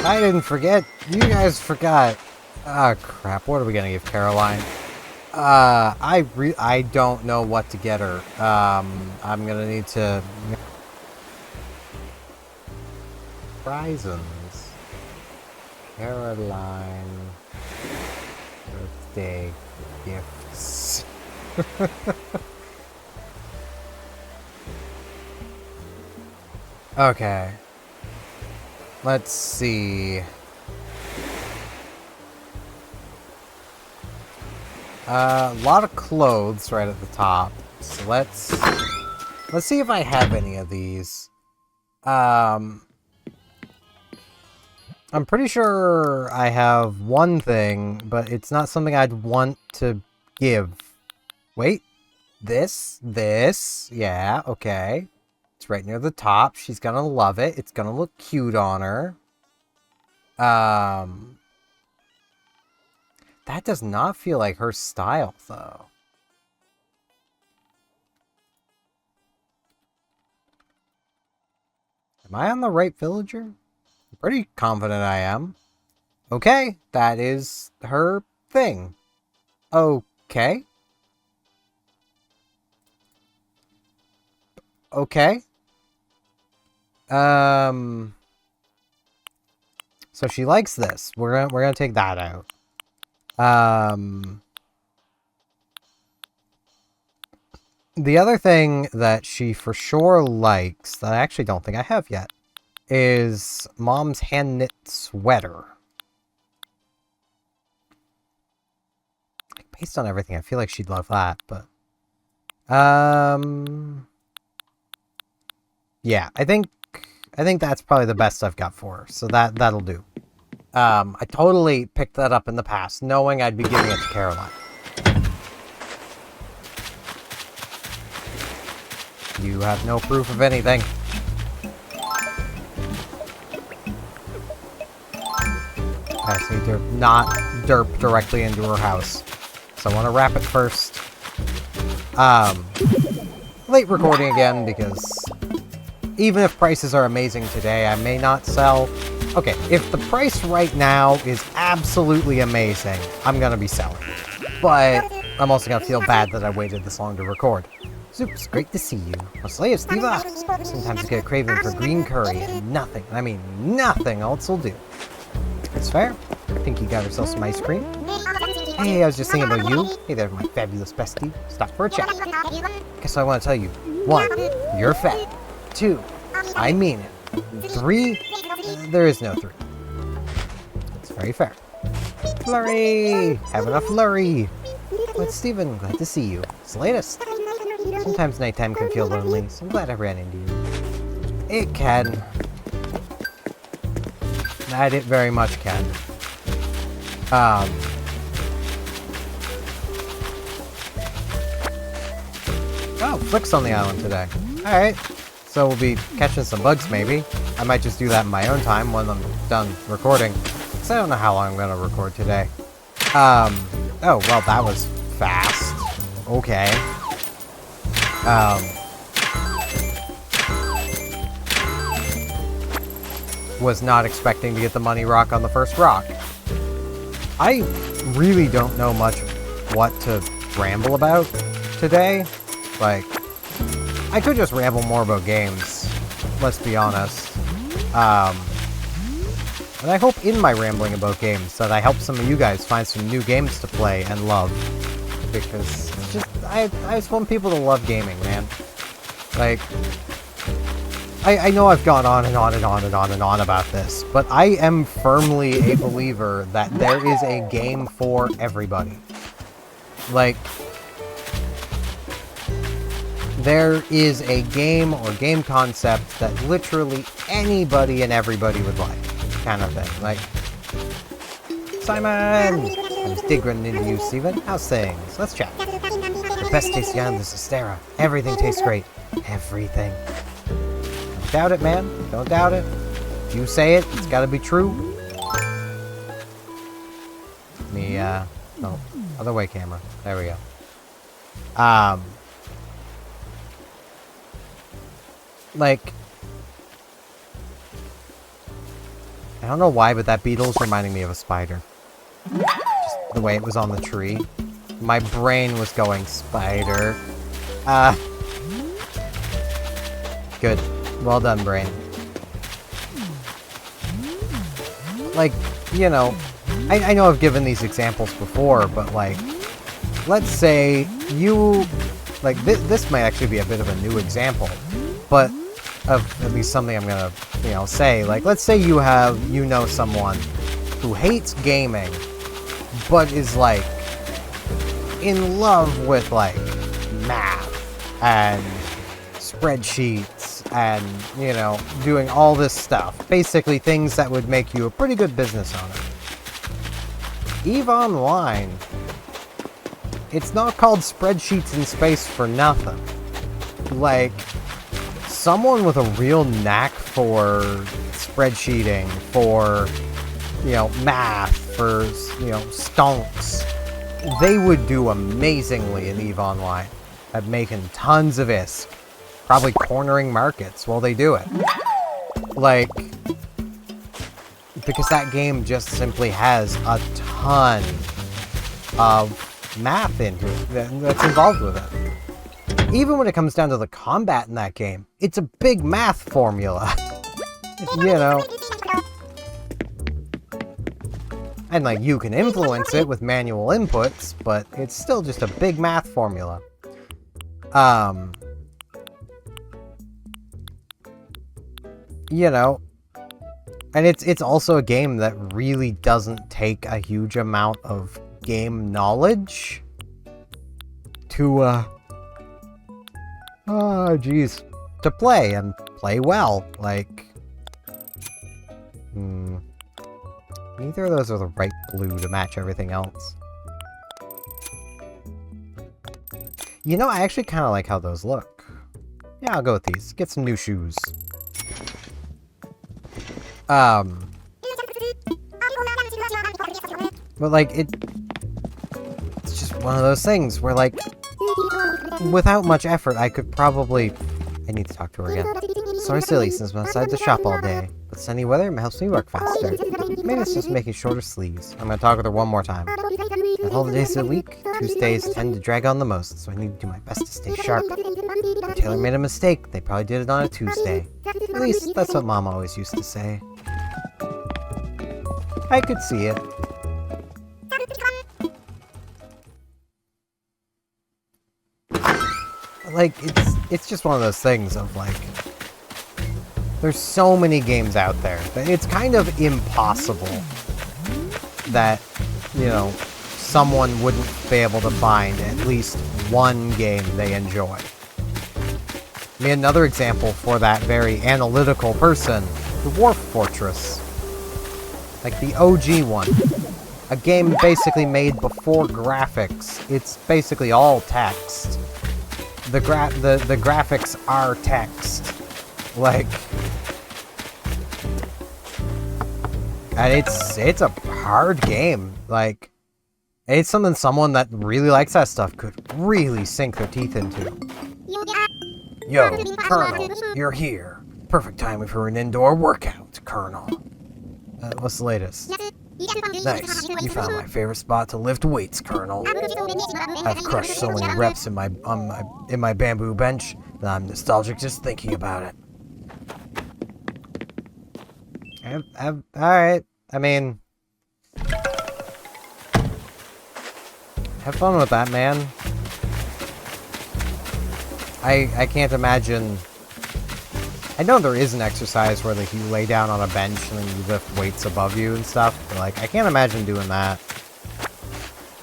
I didn't forget. You guys forgot. Ah, crap. What are we gonna give Caroline? I don't know what to get her. I'm gonna need to... Horizons. Caroline. Birthday gifts. Okay. Let's see. A lot of clothes right at the top. So let's see if I have any of these. I'm pretty sure I have one thing, but it's not something I'd want to give. Wait. This. Yeah, okay. It's right near the top. She's gonna love it. It's gonna look cute on her. That does not feel like her style, though. Am I on the right villager? I'm pretty confident I am. Okay, that is her thing. Okay. Okay. So she likes this. We're gonna take that out. The other thing that she for sure likes, that I actually don't think I have yet, is Mom's hand-knit sweater. Based on everything, I feel like she'd love that, but... Yeah, I think that's probably the best I've got for her, so that'll do. I totally picked that up in the past, knowing I'd be giving it to Caroline. You have no proof of anything. I just need to not derp directly into her house. So I want to wrap it first. Late recording again, because even if prices are amazing today, I may not sell. Okay, if the price right now is absolutely amazing, I'm gonna be selling. But I'm also gonna feel bad that I waited this long to record. Zoops, great to see you. I'll slay it, Steve. Sometimes I get a craving for green curry and nothing, I mean nothing else will do. It's fair. I think you got yourself some ice cream. Hey, I was just thinking about you. Hey there, my fabulous bestie. Stop for a chat. Guess I want to tell you. 1, you're fat. 2, I mean it. 3, there is no 3. It's very fair. Flurry! Have enough flurry! What's Steven? Glad to see you. It's the latest. Sometimes nighttime can feel lonely, so I'm glad I ran into you. It can. That it very much can. Oh, Flick's on the island today. Alright. So we'll be catching some bugs, maybe. I might just do that in my own time when I'm done recording. Because I don't know how long I'm going to record today. Oh, well, that was fast. Okay. Was not expecting to get the money rock on the first rock. I really don't know much what to ramble about today. Like, I could just ramble more about games, let's be honest. And I hope in my rambling about games that I help some of you guys find some new games to play and love. Because it's just, I just want people to love gaming, man. Like, I know I've gone on and on and on and on and on about this, but I am firmly a believer that there is a game for everybody. Like, there is a game or game concept that literally anybody and everybody would like, kind of thing. Like, Simon! I was dig running into you, Steven. How's things? Let's chat. The best tasting island is Astera. Everything tastes great. Everything. Don't doubt it, man. Don't doubt it. If you say it, it's gotta be true. No, other way camera. There we go. Like, I don't know why, but that beetle's reminding me of a spider. Just the way it was on the tree. My brain was going spider. Good. Well done, brain. Like, you know, I know I've given these examples before, but like, let's say you, like, this might actually be a bit of a new example, but of at least something I'm gonna, you know, say. Like, let's say you know someone who hates gaming, but is like in love with like math and spreadsheets and, you know, doing all this stuff. Basically things that would make you a pretty good business owner. EVE Online, it's not called Spreadsheets in Space for nothing. Like, someone with a real knack for spreadsheeting, for, you know, math, for, you know, stonks, they would do amazingly in EVE Online at making tons of ISK. Probably cornering markets while they do it. Like, because that game just simply has a ton of math into it that's involved with it. Even when it comes down to the combat in that game, it's a big math formula. You know. And like, you can influence it with manual inputs, but it's still just a big math formula. You know, and it's also a game that really doesn't take a huge amount of game knowledge to, to play, and play well. Like, neither of those are the right blue to match everything else. You know, I actually kind of like how those look. Yeah, I'll go with these. Get some new shoes. But like, it's just one of those things where, like, without much effort, I could probably... I need to talk to her again. Sorry, silly, since I'm outside the shop all day. But sunny weather helps me work faster. Maybe it's just making shorter sleeves. I'm gonna talk with her one more time. Of all the days of the week, Tuesdays tend to drag on the most, so I need to do my best to stay sharp. If Taylor made a mistake, they probably did it on a Tuesday. At least, that's what Mom always used to say. I could see it. Like, it's just one of those things of, like, there's so many games out there that it's kind of impossible that, you know, someone wouldn't be able to find at least one game they enjoy. I mean, another example for that very analytical person, the Dwarf Fortress. Like the OG one. A game basically made before graphics. It's basically all text. The graphics are text. Like, and it's a hard game. Like, it's something someone that really likes that stuff could really sink their teeth into. Yo, Colonel, you're here. Perfect timing for an indoor workout, Colonel. What's the latest? Nice. You found my favorite spot to lift weights, Colonel. I've crushed so many reps in my bamboo bench that I'm nostalgic just thinking about it. Alright. I mean, have fun with that, man. I can't imagine... I know there is an exercise where, like, you lay down on a bench and then you lift weights above you and stuff, but, like, I can't imagine doing that.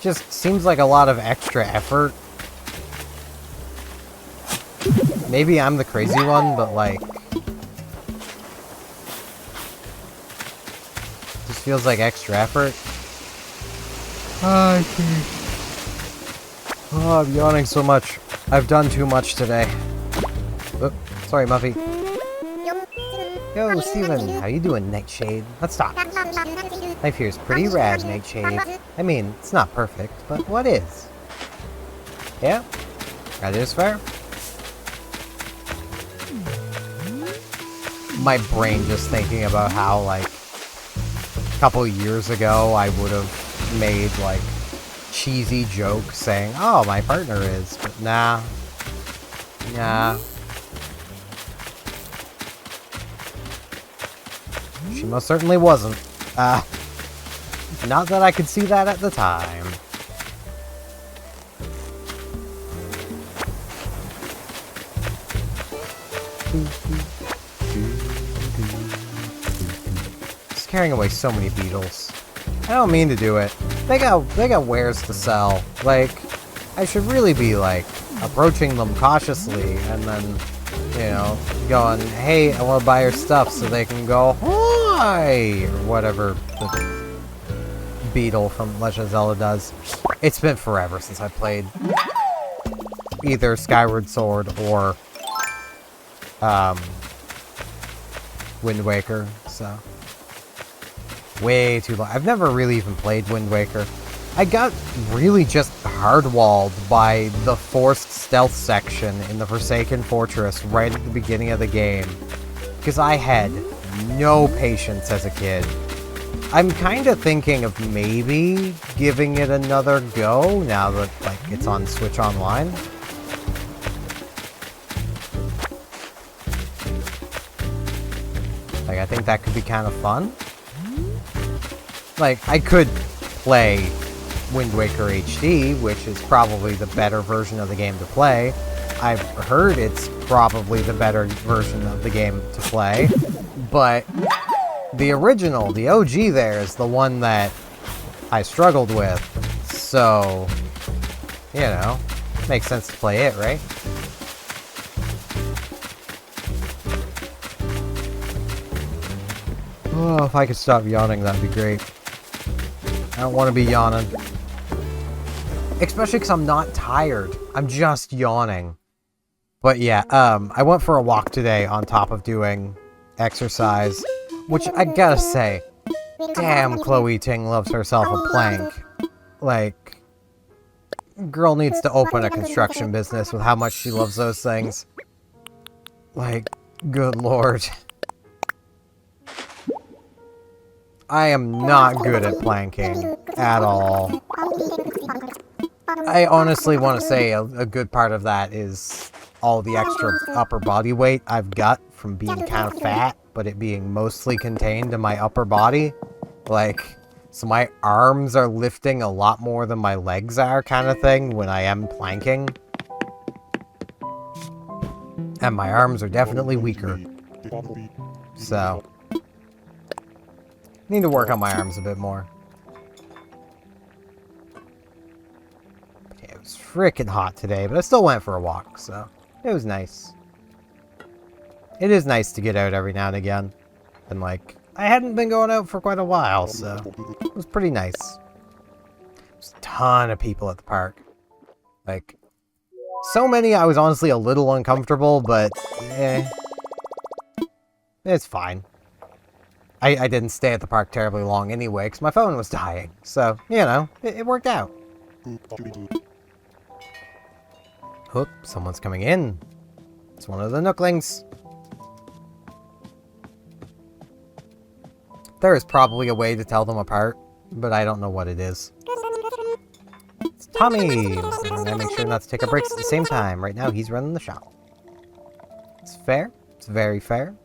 Just seems like a lot of extra effort. Maybe I'm the crazy one, but, like... just feels like extra effort. Oh, I'm yawning so much. I've done too much today. Oh, sorry, Muffy. Yo, Steven, how you doing, Nightshade? Let's talk. Life here is pretty rad, Nightshade. I mean, it's not perfect, but what is? Yeah, that is fair. My brain just thinking about how, like, a couple years ago I would have made, like, cheesy jokes saying, oh, my partner is, but nah. Nah. She most certainly wasn't. Not that I could see that at the time. Just carrying away so many beetles. I don't mean to do it. They got wares to sell. Like, I should really be, like, approaching them cautiously and then, you know, going, hey, I want to buy your stuff, so they can go, hi, or whatever the beetle from Legend of Zelda does. It's been forever since I played either Skyward Sword or Wind Waker, so way too long. I've never really even played Wind Waker. I got really just hardwalled by the forced stealth section in the Forsaken Fortress right at the beginning of the game, because I had no patience as a kid. I'm kind of thinking of maybe giving it another go now that, like, it's on Switch Online. Like, I think that could be kind of fun. Like, I could play Wind Waker HD, which is probably the better version of the game to play. I've heard it's probably the better version of the game to play, but the original, the OG there, is the one that I struggled with, so, you know, makes sense to play it, right? Oh, if I could stop yawning, that'd be great. I don't want to be yawning. Especially because I'm not tired. I'm just yawning. But yeah, I went for a walk today on top of doing exercise, which I gotta say, damn, Chloe Ting loves herself a plank. Like, girl needs to open a construction business with how much she loves those things. Like, good lord. I am not good at planking at all. I honestly want to say a good part of that is all the extra upper body weight I've got from being kind of fat, but it being mostly contained to my upper body. Like, so my arms are lifting a lot more than my legs are, kind of thing, when I am planking. And my arms are definitely weaker. So, need to work on my arms a bit more. Yeah, it was freaking hot today, but I still went for a walk, so it was nice. It is nice to get out every now and again. And, like, I hadn't been going out for quite a while, so it was pretty nice. There's a ton of people at the park. Like, so many I was honestly a little uncomfortable, but it's fine. I didn't stay at the park terribly long anyway, because my phone was dying. So, you know, it worked out. Oop, someone's coming in. It's one of the Nooklings. There is probably a way to tell them apart, but I don't know what it is. It's Tommy! And I make sure not to take our breaks at the same time. Right now, he's running the shop. It's fair. It's very fair.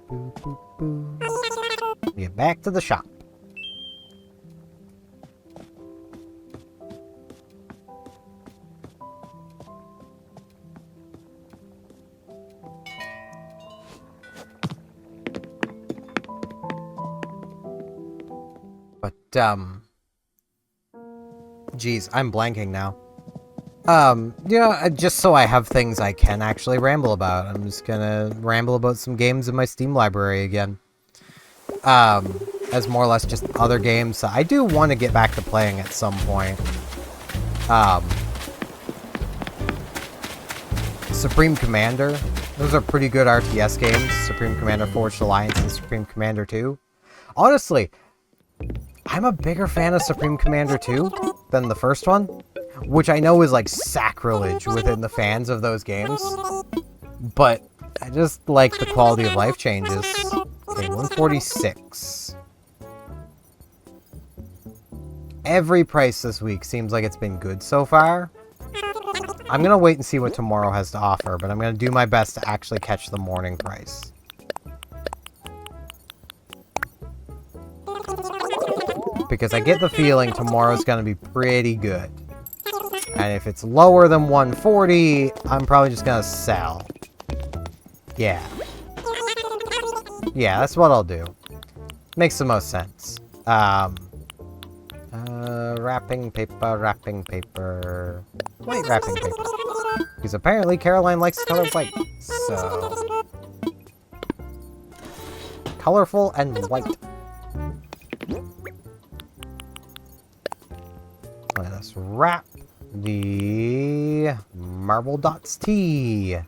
Boo, boo, boo. Get back to the shop. But, geez, I'm blanking now. Yeah, just so I have things I can actually ramble about. I'm just gonna ramble about some games in my Steam library again. As more or less just other games I do want to get back to playing at some point. Supreme Commander. Those are pretty good RTS games. Supreme Commander Forged Alliance and Supreme Commander 2. Honestly, I'm a bigger fan of Supreme Commander 2 than the first one, which I know is like sacrilege within the fans of those games, but I just like the quality of life changes. Okay, 146. Every price this week seems like it's been good so far. I'm gonna wait and see what tomorrow has to offer, but I'm gonna do my best to actually catch the morning price. Because I get the feeling tomorrow's gonna be pretty good. And if it's lower than 140, I'm probably just gonna sell. Yeah. Yeah, that's what I'll do. Makes the most sense. Wrapping paper. White wrapping paper. Because apparently Caroline likes the color white. So... colorful and white. Let us wrap the Marble Dots tea.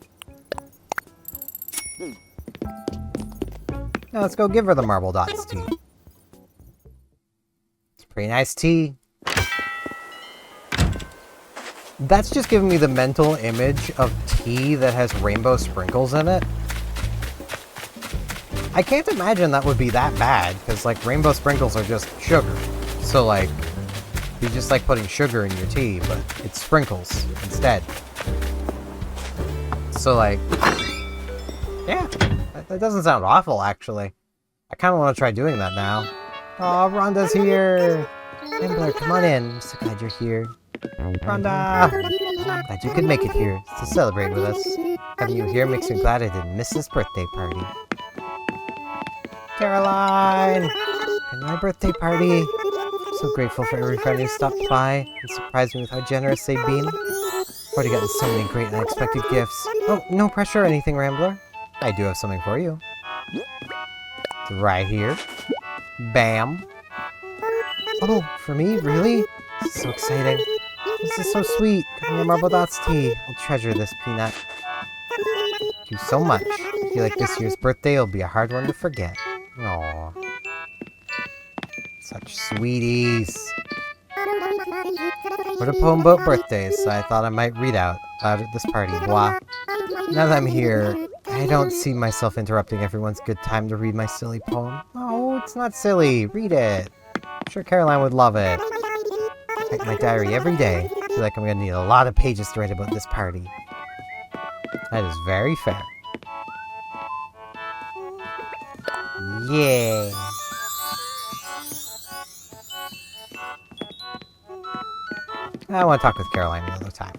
Now let's go give her the Marble Dots tea. It's pretty nice tea. That's just giving me the mental image of tea that has rainbow sprinkles in it. I can't imagine that would be that bad, because, like, rainbow sprinkles are just sugar. So, like, you're just, like, putting sugar in your tea, but it's sprinkles instead. So, like, yeah, that doesn't sound awful, actually. I kind of want to try doing that now. Aw, Rhonda's here! Rambler, come on in. I'm so glad you're here. Rhonda! Glad you could make it here to celebrate with us. Having you here makes me glad I didn't miss this birthday party. Caroline! And my birthday party. I'm so grateful for every friend who stopped by and surprised me with how generous they've been. I've already gotten so many great unexpected gifts. Oh, no pressure or anything, Rambler. I do have something for you. It's right here. Bam. Oh, for me? Really? This is so exciting. This is so sweet. Coming to Marble Dots tea. I'll treasure this, Peanut. Thank you so much. I feel like this year's birthday will be a hard one to forget. Aww. Such sweeties. Wrote a poem about birthdays, so I thought I might read out loud at this party. Blah. Now that I'm here, I don't see myself interrupting everyone's good time to read my silly poem. Oh, it's not silly. Read it. I'm sure Caroline would love it. I write my diary every day. I feel like I'm going to need a lot of pages to write about this party. That is very fair. Yeah. I want to talk with Caroline another time.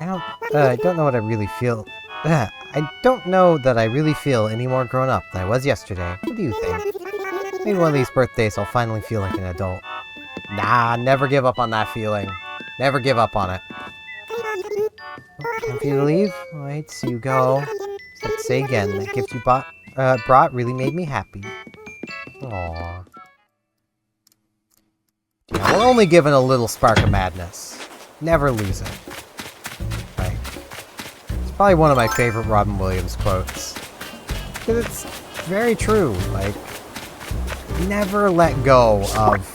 I don't know what I really feel. I don't know that I really feel any more grown up than I was yesterday. What do you think? Maybe one of these birthdays I'll finally feel like an adult. Nah, never give up on that feeling. Never give up on it. Time for you to leave? Oh, I hate to see you go. So let's say again, that gift you brought really made me happy. Aww. Yeah, we're only given a little spark of madness. Never lose it. Like, it's probably one of my favorite Robin Williams quotes. Because it's very true. Like, never let go of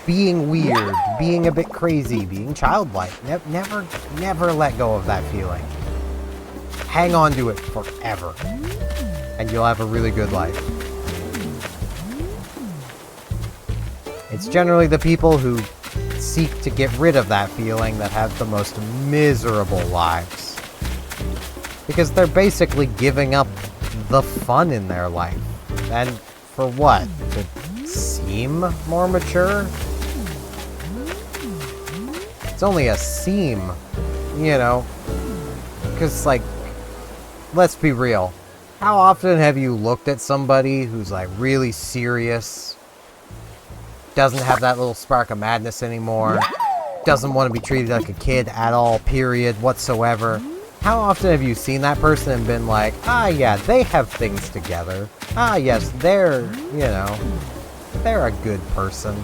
being weird, being a bit crazy, being childlike. Never let go of that feeling. Hang on to it forever. And you'll have a really good life. It's generally the people who seek to get rid of that feeling that have the most miserable lives. Because they're basically giving up the fun in their life. And for what? To seem more mature? It's only a seem, you know. Because, like, let's be real. How often have you looked at somebody who's, like, really serious, doesn't have that little spark of madness anymore, doesn't want to be treated like a kid at all, period, whatsoever? How often have you seen that person and been like, ah, yeah, they have things together. Ah, yes, they're, you know, they're a good person.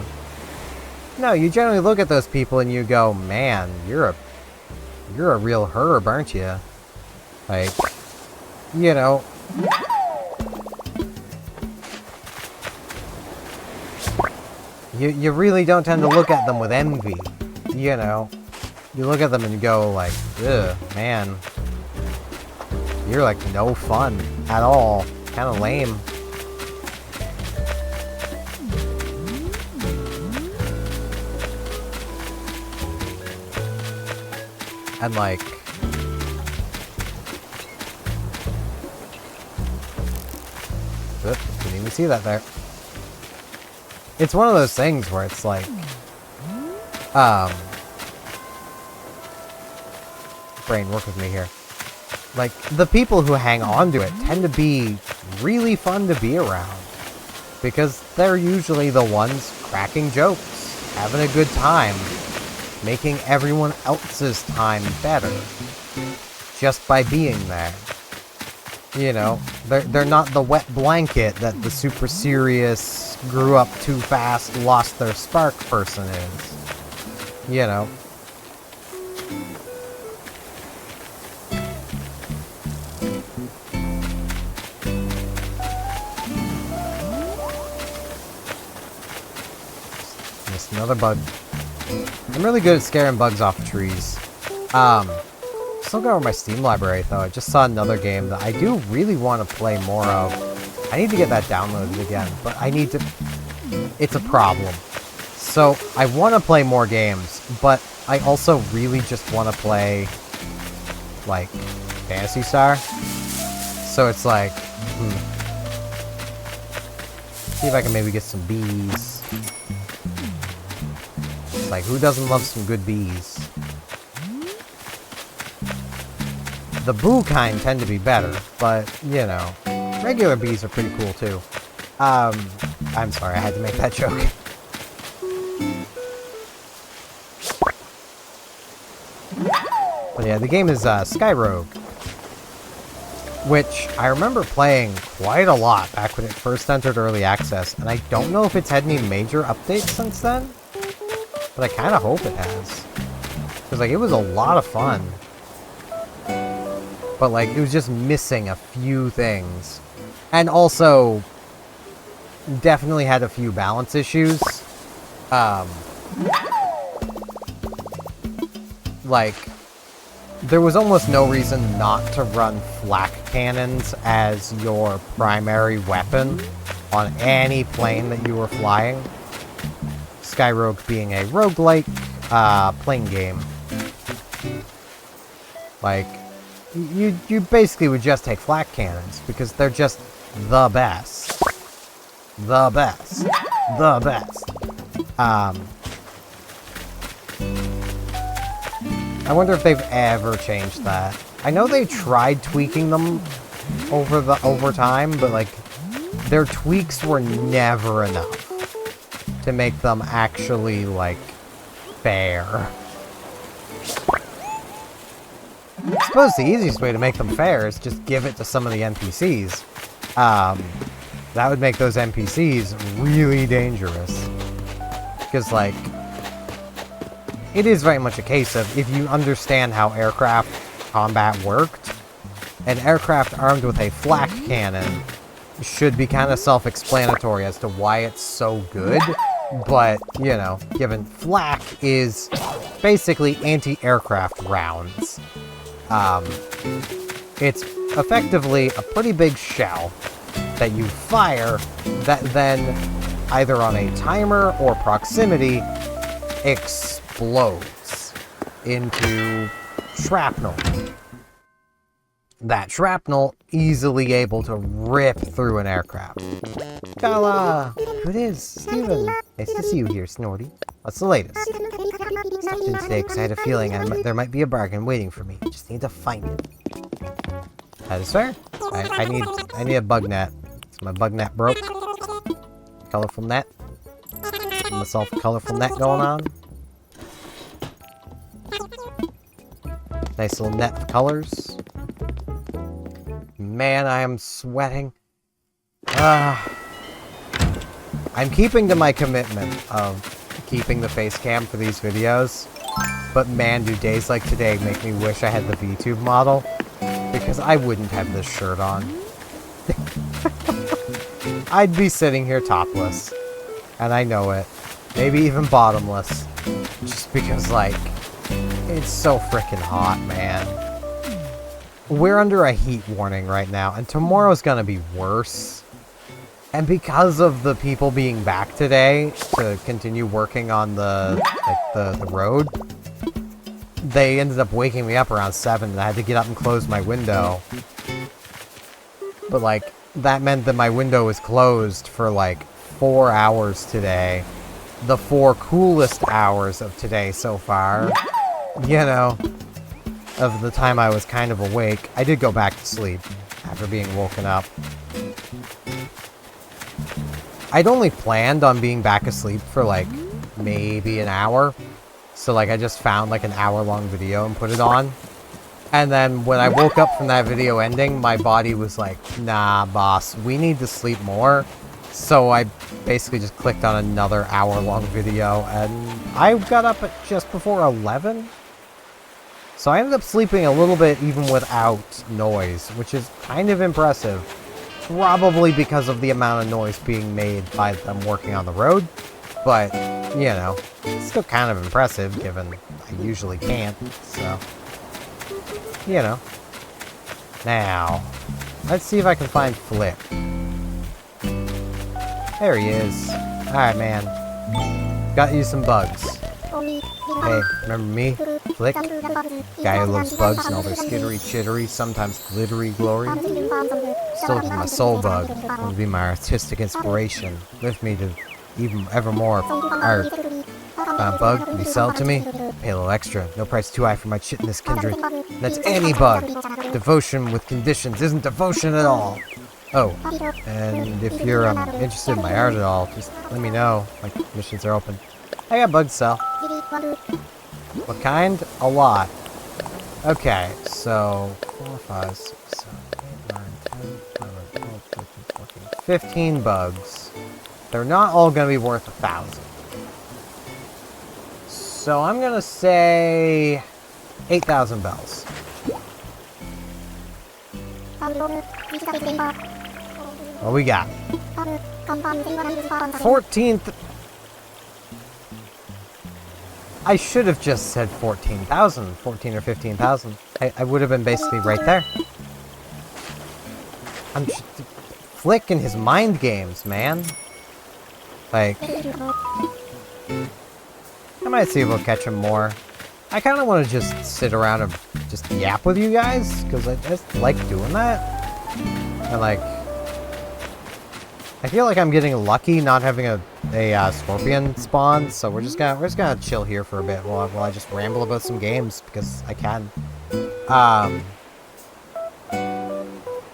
No, you generally look at those people and you go, man, you're You're a real herb, aren't you? Like, you know. You really don't tend to look at them with envy, you know. You look at them and go like, ugh, man. You're like no fun at all. Kind of lame. And like... Oop, didn't even see that there. It's one of those things where it's like... Brain, work with me here. Like, the people who hang on to it tend to be really fun to be around. Because they're usually the ones cracking jokes, having a good time, making everyone else's time better. Just by being there. You know, they're not the wet blanket that the super serious, grew up too fast, lost their spark person is. You know. Missed another bug. I'm really good at scaring bugs off of trees. Still got over my Steam library though. I just saw another game that I do really want to play more of. I need to get that downloaded again, but I need to... It's a problem. So, I want to play more games, but I also really just want to play, like, Phantasy Star. So it's like, see if I can maybe get some bees. It's like, who doesn't love some good bees? The boo kind tend to be better, but, you know, regular bees are pretty cool too. I'm sorry, I had to make that joke. But yeah, the game is Skyrogue, which I remember playing quite a lot back when it first entered early access, and I don't know if it's had any major updates since then, but I kind of hope it has. Because, like, it was a lot of fun. But, like, it was just missing a few things. And also, definitely had a few balance issues. Like, there was almost no reason not to run flak cannons as your primary weapon on any plane that you were flying. Skyrogue being a roguelike plane game. Like, you basically would just take flak cannons because they're just the best. The best. The best. I wonder if they've ever changed that. I know they tried tweaking them over time, but like their tweaks were never enough to make them actually like fair. I suppose the easiest way to make them fair is just give it to some of the NPCs. That would make those NPCs really dangerous. Because, like, it is very much a case of if you understand how aircraft combat worked, an aircraft armed with a flak cannon should be kind of self-explanatory as to why it's so good. But, you know, given flak is basically anti-aircraft rounds. It's effectively a pretty big shell that you fire that then, either on a timer or proximity, explodes into shrapnel. That shrapnel easily able to rip through an aircraft. Kala! Who it is? Steven! Nice to see you here, Snorty. What's the latest? Stopped in today because I had a feeling there might be a bargain waiting for me. Just need to find it. That is fair. I need a bug net. So my bug net broke. Colorful net. Get myself a colorful net going on. Nice little net of colors. Man, I am sweating. I'm keeping to my commitment of keeping the face cam for these videos. But man, do days like today make me wish I had the VTube model, because I wouldn't have this shirt on. I'd be sitting here topless, and I know it. Maybe even bottomless, just because, like, it's so freaking hot, man. We're under a heat warning right now, and tomorrow's gonna be worse. And because of the people being back today to continue working on the road, they ended up waking me up around 7, and I had to get up and close my window. But, like, that meant that my window was closed for, like, 4 hours today. The 4 coolest hours of today so far. You know, of the time I was kind of awake. I did go back to sleep after being woken up. I'd only planned on being back asleep for, like, maybe an hour. So, like, I just found, like, an hour-long video and put it on. And then when I woke up from that video ending, my body was like, nah, boss, we need to sleep more. So I basically just clicked on another hour-long video, and I got up at just before 11. So I ended up sleeping a little bit even without noise, which is kind of impressive. Probably because of the amount of noise being made by them working on the road. But, you know, it's still kind of impressive, given I usually can't, so... You know. Now, let's see if I can find Flick. There he is. Alright, man. Got you some bugs. Hey, remember me? Flick? Guy who loves bugs and all their skittery chittery, sometimes glittery glory. Still looking my soul bug. Want to be my artistic inspiration. Lift me to even evermore. Bug, you sell it to me? Pay a little extra. No price too high for my chitinous kindred. That's any bug. Devotion with conditions isn't devotion at all. Oh, and if you're interested in my art at all, just let me know. My missions are open. I got bugs to sell. What kind? A lot. Okay, so 4, 5, 6, 7, 8, 9, 10, 11, 12, 13, 14, 15 bugs. They're not all going to be worth 1,000. So I'm going to say 8,000 bells. What we got? 14th. I should have just said 14,000. 14 or 15,000. I would have been basically right there. I'm just flicking his mind games, man. Like... I might see if we'll catch him more. I kind of want to just sit around and just yap with you guys, because I just like doing that. And like, I feel like I'm getting lucky not having a scorpion spawn, so we're just gonna chill here for a bit while I just ramble about some games because I can.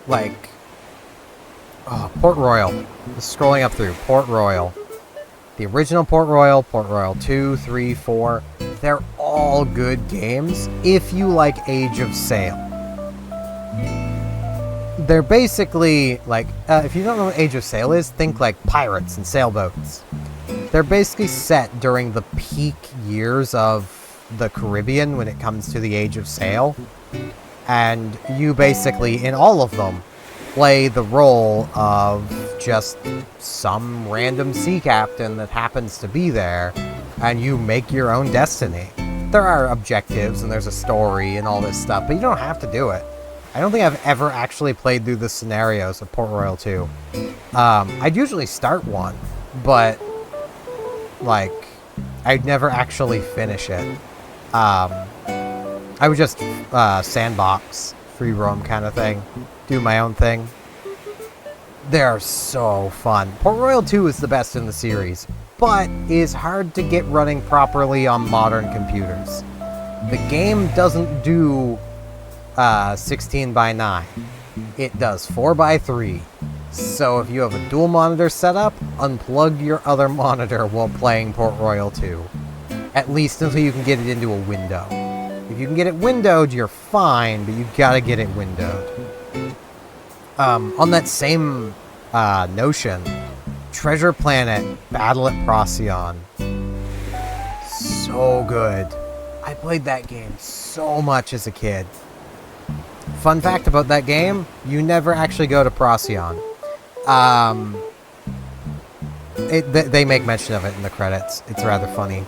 Like, oh, Port Royal. Just scrolling up through Port Royal. The original Port Royal 2, 3, 4, they're all good games if you like Age of Sail. They're basically, like, if you don't know what Age of Sail is, think like pirates and sailboats. They're basically set during the peak years of the Caribbean when it comes to the Age of Sail. And you basically, in all of them, play the role of just some random sea captain that happens to be there, and you make your own destiny. There are objectives, and there's a story, and all this stuff, but you don't have to do it. I don't think I've ever actually played through the scenarios of Port Royal 2. I'd usually start one, but, like, I'd never actually finish it. I would just sandbox, free roam kind of thing. Do my own thing. They're so fun. Port Royal 2 is the best in the series, but is hard to get running properly on modern computers. The game doesn't do 16:9. It does 4:3. So if you have a dual monitor setup, unplug your other monitor while playing Port Royal 2. At least until you can get it into a window. If you can get it windowed, you're fine, but you gotta get it windowed. On that same notion, Treasure Planet Battle at Procyon. So good. I played that game so much as a kid. Fun fact about that game, you never actually go to Procyon. They make mention of it in the credits. It's rather funny.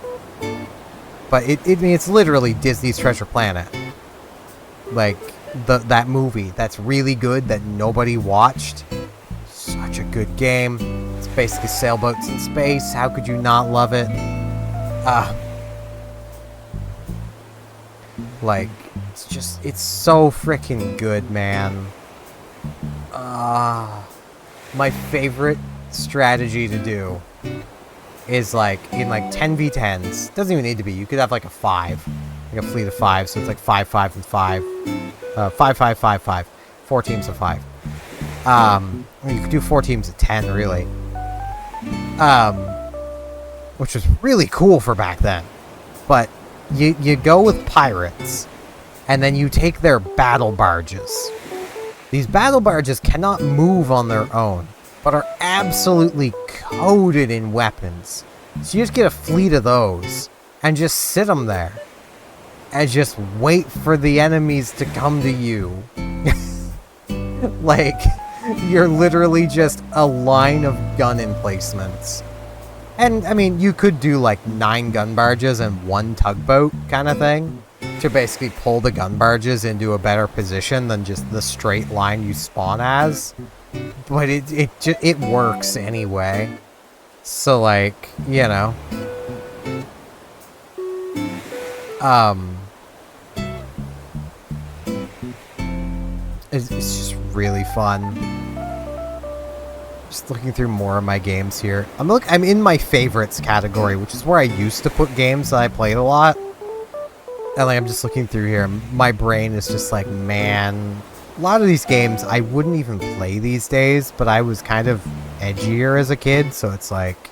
But it's literally Disney's Treasure Planet. Like, that movie that's really good that nobody watched. Such a good game. It's basically sailboats in space. How could you not love it? Like, it's so freaking good, man. My favorite strategy to do is like in like 10v10s. Doesn't even need to be. You could have like a 5, like a fleet of 5, so it's like 5, 5, and 5. 5, 5, 5, 5. 4 teams of 5. You could do 4 teams of 10, really. Which was really cool for back then. But you go with pirates, and then you take their battle barges. These battle barges cannot move on their own, but are absolutely coated in weapons. So you just get a fleet of those, and just sit them there. And just wait for the enemies to come to you. Like, you're literally just a line of gun emplacements. And, I mean, you could do like 9 gun barges and 1 tugboat kind of thing. To basically pull the gun barges into a better position than just the straight line you spawn as. But it works anyway. So, like, you know. It's just really fun. Just looking through more of my games here. I'm in my favorites category, which is where I used to put games that I played a lot. And like, I'm just looking through here. My brain is just like, man, a lot of these games I wouldn't even play these days, but I was kind of edgier as a kid, so it's like,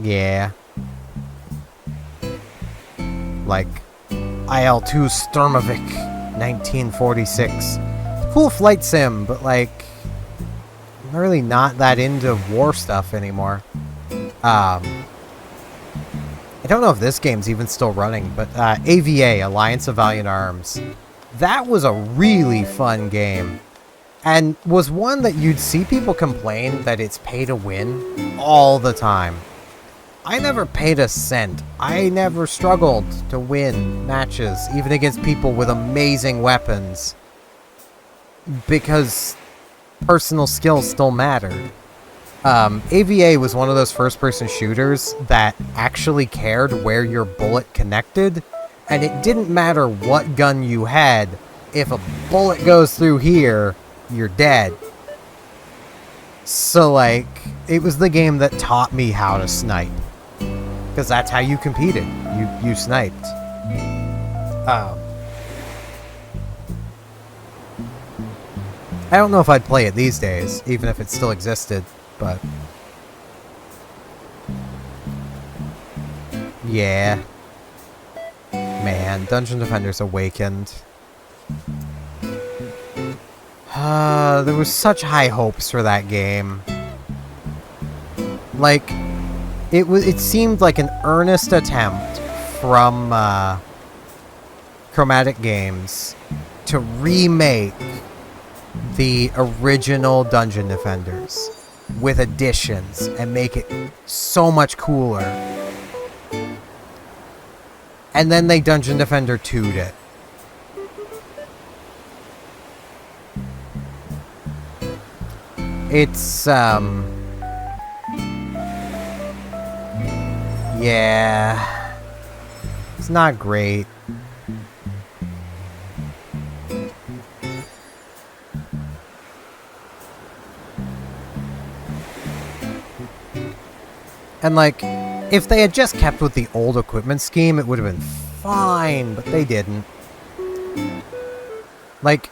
yeah. Like, IL-2 Sturmovik, 1946. Cool flight sim, but like, I'm really not that into war stuff anymore. I don't know if this game's even still running, but AVA, Alliance of Valiant Arms. That was a really fun game. And was one that you'd see people complain that it's pay to win all the time. I never paid a cent. I never struggled to win matches, even against people with amazing weapons. Because personal skills still mattered. AVA was one of those first-person shooters that actually cared where your bullet connected, and it didn't matter what gun you had. If a bullet goes through here, you're dead. So, like, it was the game that taught me how to snipe. Because that's how you competed. You sniped. I don't know if I'd play it these days, even if it still existed. But yeah, man, Dungeon Defenders Awakened. There was such high hopes for that game. Like, it seemed like an earnest attempt from Chromatic Games to remake the original Dungeon Defenders with additions and make it so much cooler. And then they Dungeon Defender 2'd it. It's yeah, it's not great. And like, if they had just kept with the old equipment scheme, it would have been fine, but they didn't. Like,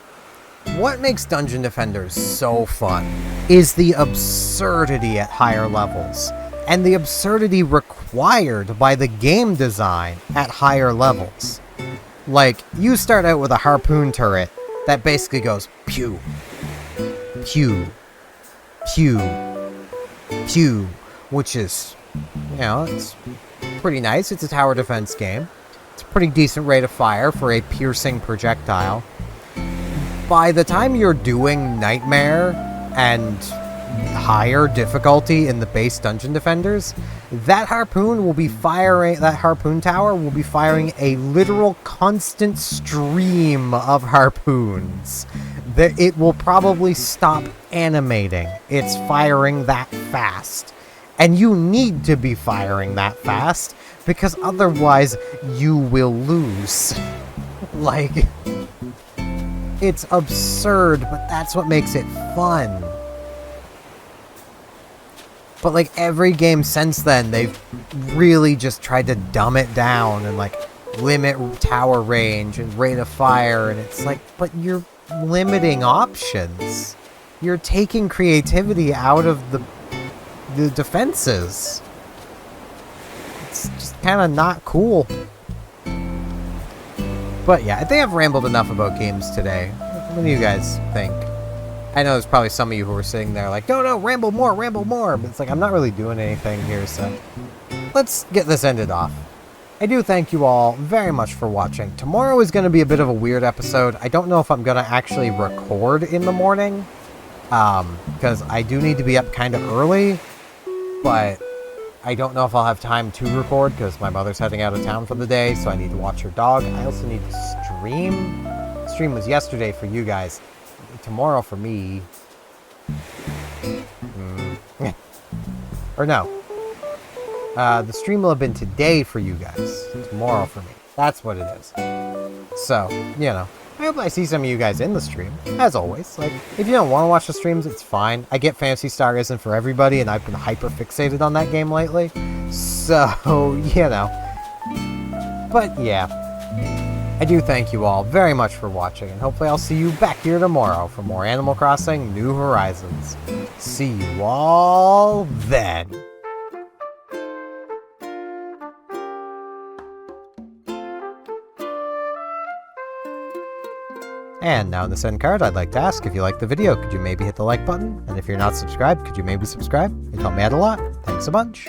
what makes Dungeon Defenders so fun is the absurdity at higher levels, and the absurdity required by the game design at higher levels. Like, you start out with a harpoon turret that basically goes pew, pew, pew, pew, which is, you know, it's pretty nice. It's a tower defense game. It's a pretty decent rate of fire for a piercing projectile. By the time you're doing Nightmare and higher difficulty in the base Dungeon Defenders, that harpoon tower will be firing a literal constant stream of harpoons. It will probably stop animating. It's firing that fast. And you need to be firing that fast, because otherwise you will lose. Like, it's absurd, but that's what makes it fun. But like every game since then, they've really just tried to dumb it down and like limit tower range and rate of fire, and it's like, but you're limiting options. You're taking creativity out of the defenses. It's just kind of not cool. But yeah, I think I've rambled enough about games today. What do you guys think? I know there's probably some of you who are sitting there like, no, ramble more. But it's like, I'm not really doing anything here, so let's get this ended off. I do thank you all very much for watching. Tomorrow is going to be a bit of a weird episode. I don't know if I'm going to actually record in the morning, because I do need to be up kind of early, but I don't know if I'll have time to record because my mother's heading out of town for the day, so I need to watch her dog. I also need to stream. The stream was yesterday for you guys. Tomorrow for me. Or no. The stream will have been today for you guys. Tomorrow for me. That's what it is. So, you know. I hope I see some of you guys in the stream. As always. Like, if you don't want to watch the streams, it's fine. I get Phantasy Star isn't for everybody, and I've been hyper fixated on that game lately. So, you know. But, yeah. I do thank you all very much for watching, and hopefully I'll see you back here tomorrow for more Animal Crossing New Horizons. See you all then. And now in this end card, I'd like to ask, if you liked the video, could you maybe hit the like button? And if you're not subscribed, could you maybe subscribe? It'd help me out a lot. Thanks a bunch.